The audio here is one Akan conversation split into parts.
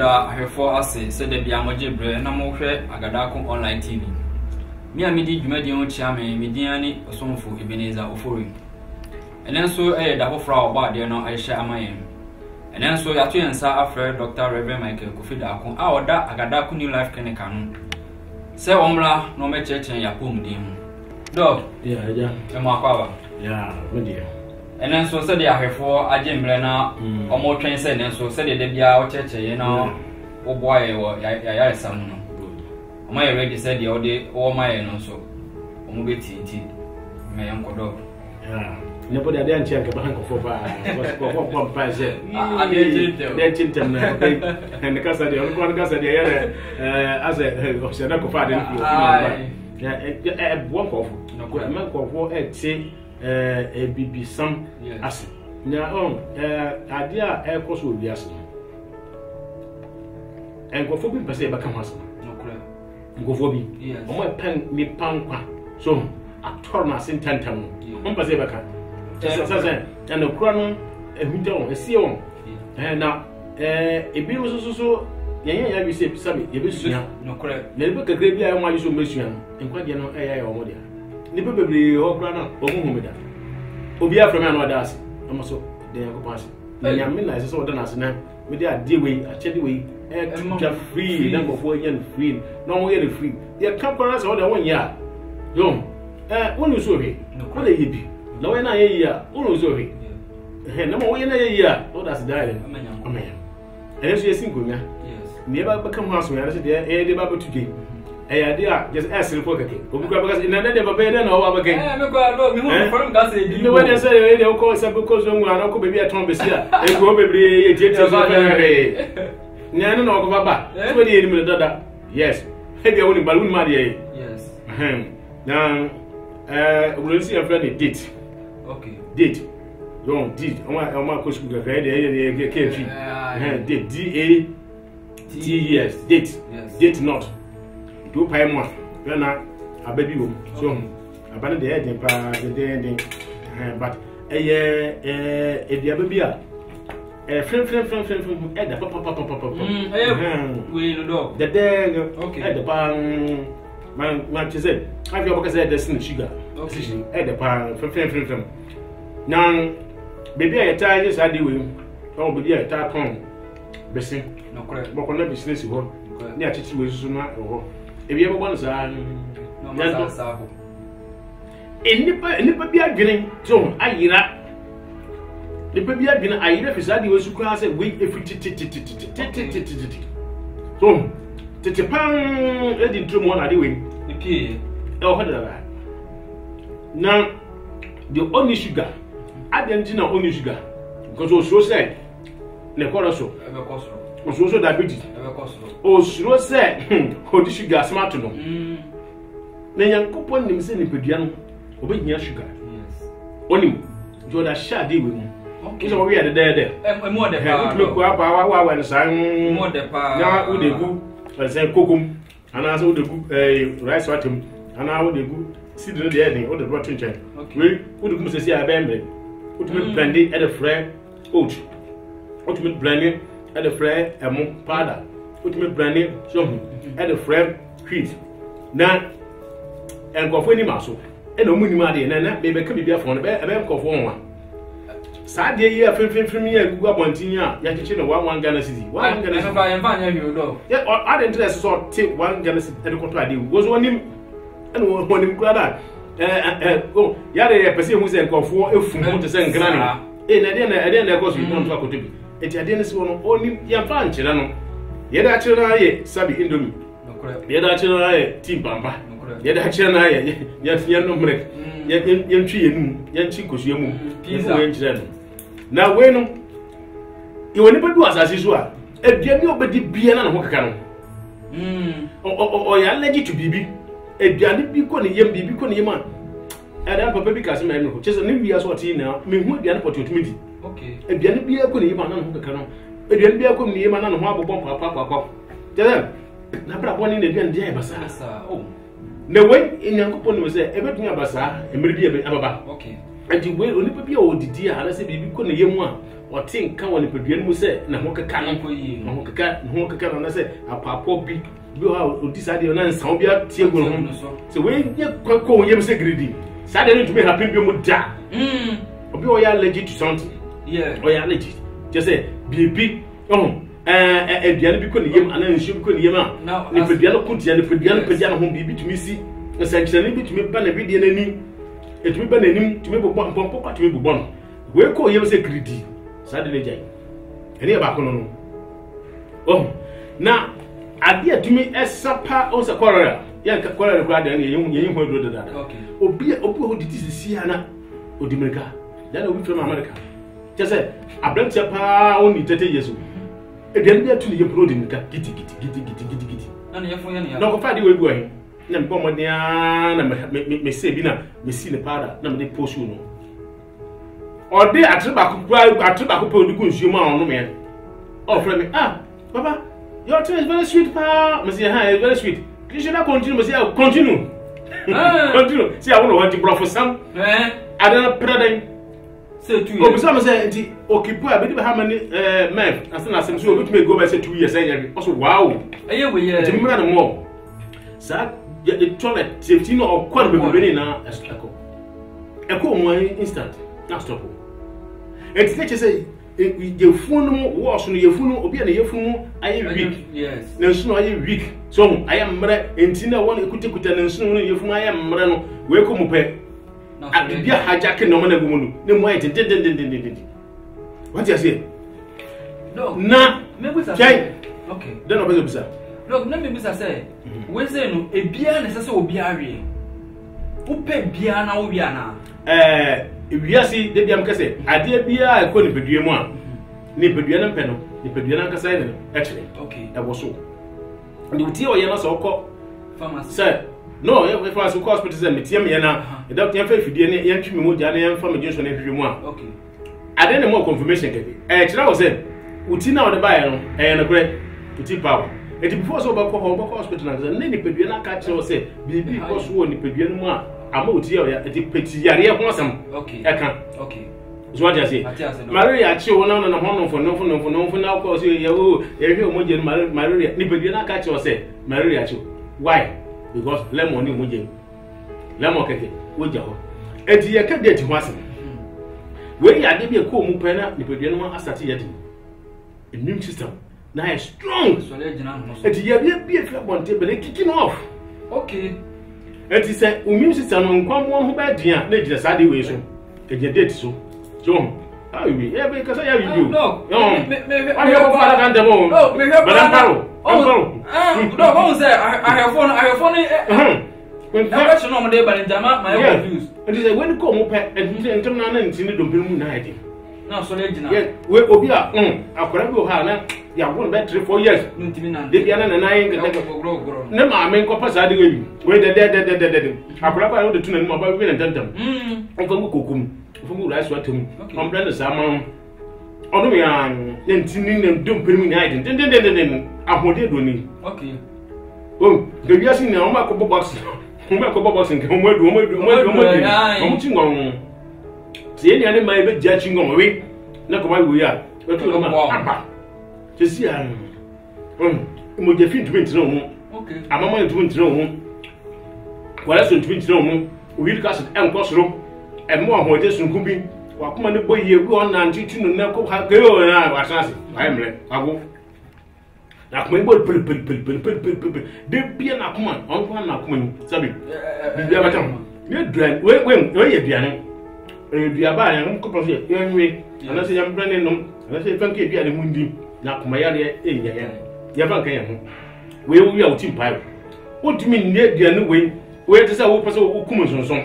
da ahefo ase se de bia moje bre na mo hwe agadako online tv mi amidi dwumadi ho chia me midiani osomfo Ebeneza Ofori enenso da hofra oba de no aisha amayen enenso yato yensa afre Dr. Reverend Michael Kofi Daako a oda agadako New Life Clinic anu se omra no me chechen yapom din dog yeah emo akwa yeah media enenso se de ahefo agye na omo twen se enenso se de bia o cheche na wo boy wo ya sam no omo ye ready se de o de o ma ye no so omo beti me yankodo yeah nebo de anchi anke ba hanko fo ba ko pom pa je de chintem na en kasa de on ko kasa de yere ase o se na ko fa de won ko fo ko men ko fo ti bibi sam ase na ade a ekoso obi ase enkofo bi pese ba kan ase enkofo bi omo pen ni pankwa so ator na sentantam on pese ba kan sasa na kura no ehunta on esie on na ebi so yenya bi se sabe ye be sua no kura na ebe kakra bi ayo ma so mesua enkwa de no ya omo de ni be bebre ho kura na omo hu me da obi aframa na oda ase omo so de yakopon ase na nyame na ese so oda na ase na we dey ade we achede we tuja free na go for yen free no mo ye free ye ka kora se oda won ya yo wonu so he ko le yibi na we na ye ya wonu so he na mo we na ye ya oda se dai amanya so ye sinkonya ni ba ka ho aso ya se de ba betuje ya dia just asiri for kake obi kwa because ina de baba ede na o abaken me kwa do mi hu for nga se di ni we dey say we ko se ko so nwa na ko bebi aton besi a e go bebre ye tietie so ni anu na o ko baba so we dey ni dada yes e dey woni baluni ma dey yes na we see your friend date okay date yo date o ma ko school ka dey KFC date DATES date date not do pay more na ababi wo so abane de eden pa de but ababi a frem da papa we no do de okay de pa man chese have you because the sin sugar okay de pa frem now baby a tie this ade we o baby a tie ton besin no correct boko na business ho ni a chichi we susu na ho ebi ebo bon sa no ma sa ho enipa bi adwene so ayira nipa bi adwene ayira fisadi we su kwa se we efiti so tete pan edi ntrum won ade we epie ho da na the only sugar adentina only sugar because o so say le koroso ebe koso so diabetes ebe koso o suro say odi sugar smart no na yankopon nim se nipadua no obehia sugar yes onim joda sha dey we mu okay so we are there mo de pa me ko apa wa no san mo de pa na wo de gu say kokum ana so wo de gu rice watem ana wo de gu seed no de edin wo de rotten chen we wo de gu se sia bembe wo de blend e de fry oat wo de blend e de fry emo powder wo de blend e so e de fry wheat na enkofo ni maso e no munima de na be ka bibia fo no be enkofo nwa sa de yi afenfenfem ya gugu abontin a ya kyeche no 1 Ghana cedi 1 Ghana cedi ba yan fa nya wi do ya ade interest so te 1 Ghana cedi e ko to ade wo so nim ene wonim kura da go ya de pese hu se enkofo efum ho te se nkran ni na de ko so no to akoto bi eti ade ne se wo no onim ya fa nkyere no ye da kyere na ye sabi indomie ye da kyere na ye timbamba ye da kyere na ye ya no mrek ye ntwi yenum ye nchi kosu emu pizza ye nkyere no na we no iwo ni bedu asase so a eduani obedi bia na ho kaka no o ya allergic to bibi eduani bi ko ne yem bibi ko ne yem a ada papa bi kase ma no chese ne bia so oti na me hu eduani poti otumidi okay eduani bia ko ne yem na ho kaka no eduani bia ko ne yem na ho abobon papa chese na bra boni na eduani dia e basa oh na we nyankopon no se ebetun abasa emre bi ababa okay and you will only be old dear, and I said, you couldn't hear one or think come on the Padian say, and I cat, and I said, a papa be. You have decided on some beer, so when you call him security, suddenly to be happy with that. Or you are legit to something. Yeah, or you are legit. Just say, be big. Oh, and the other because him and then she couldn't hear now. If the other couldn't, and if the other Padian home be to me, see, essentially to me, ban a video any. It will ban him to me, one pump to me, one. Where call him security? Suddenly, any about oh, now. Adia to me as sapa on Sakora. Young Kakora Gradan, young brother. Okay. Obi did this Siana or Dominica. Then we from America. Just say, I bring Sapa only 30 years old. Again, we are to the Broadinka, gitty. And your friend, no, find the way going. Then Pomadiana may say, Bina, may see the powder, number the post you know. Or they are tobacco, the consumer on the man. Oh, friend, Papa. Your tea is very sweet, pa. Monsieur, is very sweet. You should not continue, Monsieur. Continue. Continue. See, I want to want to brought for some. I don't know, Prading. Say to you. Oh, some say, okay, poor, I believe how many men, as soon as I'm sure, which may go by 2 years. Also, wow. I hear we are more. Sir, the toilet, 15 or quite a bit now, as echo 1 instant. Now stop. It's like you say. Your phone was on your phone, or be a phone. I am weak. Yes, no, so I am weak. So I am mad, and Tina one could take it and soon you from I am Morano. Welcome, pay. I could be a hijacking no man, woman. No, wait, what do you say? No, nah, maybe okay, don't know, sir. Look, let me say, when say no, a beer necessary be a real. Who pay Biana or Biana? If you see the young cassette, I did be a couldn't be one. Nipeduan Penno, Nipeduan Cassette, actually. Okay, that was so. And you tell you also call farmers, sir. No, if I was to cost criticism, Tiamiana, the doctor, if you didn't enter me more than from a junction every one. Okay. I didn't more confirmation. I was saying, Utina or the buyer and a great to tip power. It before so about hospital and then Nipeduan catch or say, be because one Nipeduan one. I'm out here at the petty area. Okay, I can. Okay, so what I say, Maria, show on a home for now, cause you, Maria, Nipeduan catch or say, Maria, why? Because lemon, lemon cake, would you? And the cadet was where you had a cool mupena, Nipeduan as a immune system. Now strong, so let you know. And you be a one table kicking off. Okay. And he said, immune system on one who bad dear, let us add the way so. And you did so. John, how you be? Yeah, because I have you. No, I have father and the moon. No, but I'm Paro. Oh, no, one say, I have phone. When fashion on the day, but in Jama, my own views. And he said, when you come up and you didn't turn on and see the Dublin night. No, so let you know. Yeah, we'll be up. I'll go hard. You have one battery 4 years. The piano and I never I mean, Copas are doing. Where the dead. I probably the two and mobile will and them. Uncle Kukum, who rice what to me. I'm brother Salmon. On me, then tinning them don't bring me night. Then I'm what they're doing. Okay. Oh, the Yasin now, my couple box. My couple box and come where I'm see any animal be judging on away. Not why we are. But see, I'm going to fit to no. Okay, I'm going to know. What else to know? We'll cast and cross rope and more what this could be. What come on the boy here go on and teach you no go. I am ready. I go. Now, my boy, they be an account on one account. Sabi, you have a time. You're drunk. When you're piano. If you are buying a couple of years, and I say I'm branding them, and I say, thank you, the Mundi. Now, my area, Yavan, where we are team pirate. What do you mean, near the new way? Where does our person who comes on some?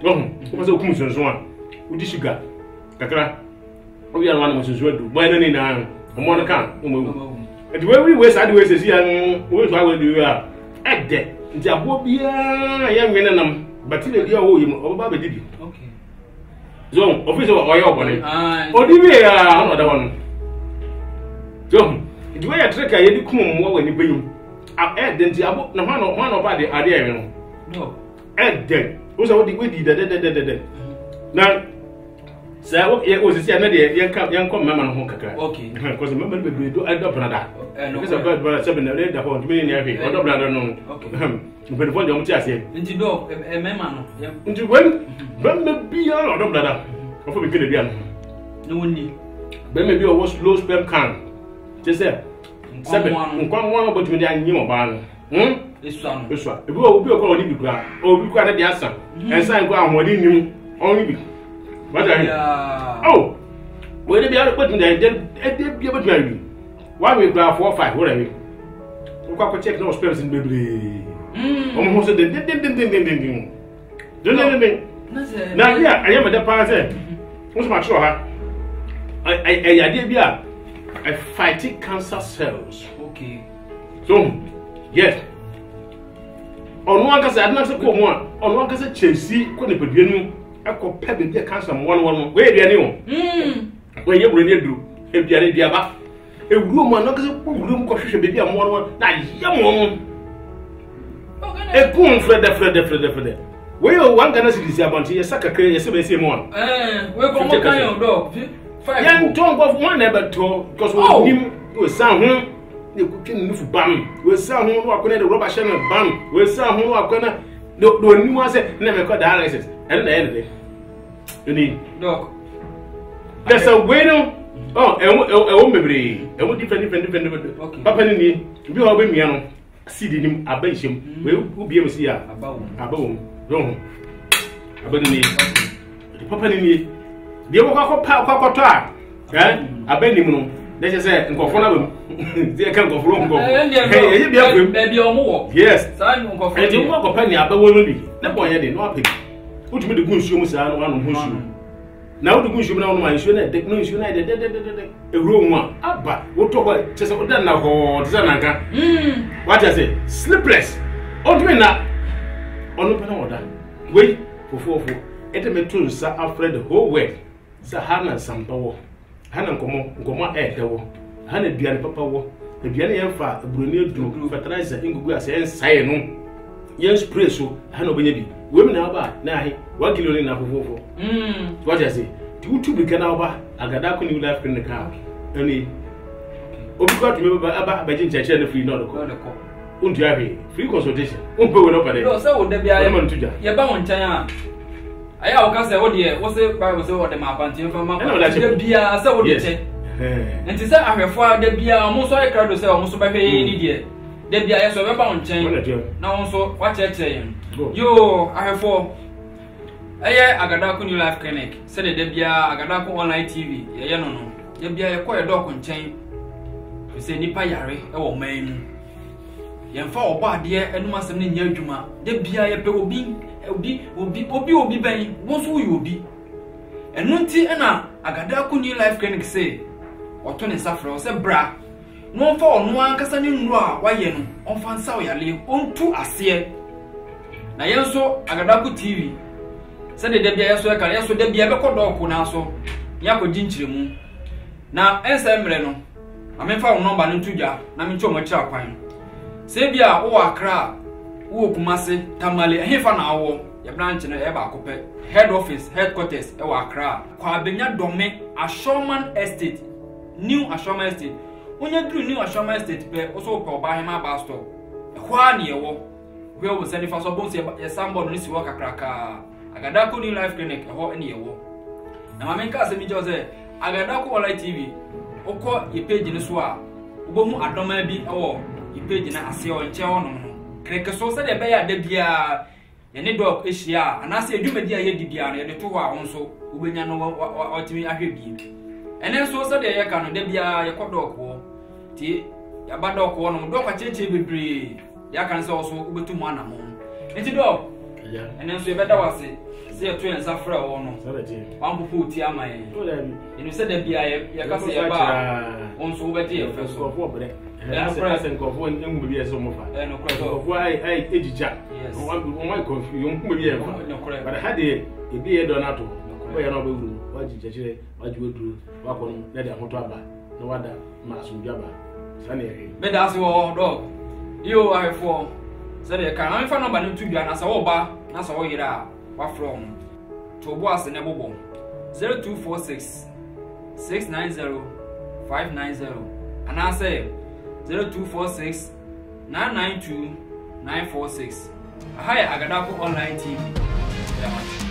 Who was a comes on one? With the sugar. Kakra, we are one of us who do. Why don't you know? I'm on account. And where we were sideways is here, where I will do at that. There will be a young man, but you know, you over did you. Okay. So, official oil bonnet. Oh, do we another one? So, the way I trick I had to come more when you bring. I add then the about no one of the idea. No, add then. Also, what the way did that. Now, So was see another young come mamma home kaka. Okay. Because remember we do I don't brother. Because I've got 7 days the phone to me in every other brother no. Okay. But the phone don't tell say. Into do a mamma no. Into when be your other brother. Of we could be no one need. When maybe a was low sperm can. Just say 7 one about me I knew about. This one. This one. If we will be a call you grab or we got the answer. And sign go on what you knew only be. What are you? Oh, well, they are putting there, they'll be able to marry me. Why we grab 4 or 5, what are you? We got check no spells in baby. Almost a ding. Now, yeah, I am at the party. What's my show? I did be a fighting cancer cells. Okay. So, yes. On one case, I'm not so cool one. On one case, Chelsea couldn't put you. I could pay the cancer one. Where do you know? When you bring it do, if you are the above, a woman not a room coffee baby and one. Now, young a poom Fred. Where one can see this about your sucker, you say more. We're going to kind of dog. 5 young tongue of one never told because him was sound. You couldn't move bam. We'll sound who are going to rubber channel bam. We'll sound who are going to do new ones never got dialysis. And the end of it, you need dog. There's a way no. Oh, I won't be able to different. Okay. Papa, you are with me. See him, I bet him. We'll be able to see about don't. About me. Papa, the Oka Papa, I bet him. Let's just say, go for them. They can't go for long. Baby or more. Yes, and you walk a penny up a woman. That boy had no pick. Put me the good shoes and one. Now the good shoes on my shoe, they know you united a room one. But we'll talk about just what done now or Zanaka. What I say? Sleepless. On me now. On open order. Wait for 4. Etame too, Sir Alfred the whole way. Sir Hannah some power. Hannah come on air. Hannah be a papa war. The Bianna fa Brunel do fertilizer in Google as a sign. Yes, pray so. Hannah baby. Women are bad. Nah, what kill in for. What I say? 2 be can over. I got that new life in the car. Only. Oh, got to remember about Bajin Chachel free not a call. Won't you have free consultation? Won't go up at it. So would there be a lemon to you? You're bound China. I have say, oh dear, what's the Bible so the map until from my beer, so yes. And to say I have found the beer almost I cried to say almost by any dear. The beer is a bound chain. Now also, what I say, you, I have 4. I got a new life clinic. Said the beer, I got online TV. Yeah, no. The beer quite a dog on chain. You say Nipa Yari, oh, man. Yan fa oba de enu asem ne nya adwuma de bia ye pe obi ben wo so yo obi enu nti na agada ko new life clinic say oto ne safra o se bra no fa onu ankasa ne nuru a waye no on fa nsa o yale ontu ase na yen so agada ko TV se de bia ye so e kare ye so de bia be ko do ko na so ya ko ginchiremu na ensa mre no amemfa wo number no ntudwa na me ncho mo kira kwan Sebia o Accra o Kumasi Tamale hefa na awo ya branch na e ba akopɛ head office headquarters e wa Accra kwa abenya dome Ashoman Estate New Ashoman Estate onye duru New Ashoman Estate pe o so ko ba hema ba store kwa na yewo we wo send fa so bon se ya sambo no si wo kakraka Agadako New Life Clinic e ho na yewo na mamenka se mi jose Agadako Online TV okọ ye page ni so a obomu adoma bi e wo page na ase o nche ono no kreke so se de be ya de bia ye ne dog ehia anase edwumadi aye di bia no ye de to ho a wonso ubenya no otimi ahwe bi ene so se de ye ka no de bia ye kodok wo ti ya ba dog wo no dog acheche bebre ya kan se so ubetu mu anamo enti dog ya ene so ye beda wase se ye to en safra wo no wampopo ti amaye enu se de bia ye ka se ye ba wonso ubeti ye fe so and present of one young baby as a mother. And of why I ejija. Yes. On my coffee, young baby. But I had a beer donato. Why not be what you what you do, walk on, let a motorba. No wonder, Master Jabba. Sunny. But that's all, dog. You are for. Said I can't find nobody to you, and as a oba, that's all you are. What from? To was in a bubble. 0246 690 590 and I say 0246 992 946. Hi, Agadako Online TV.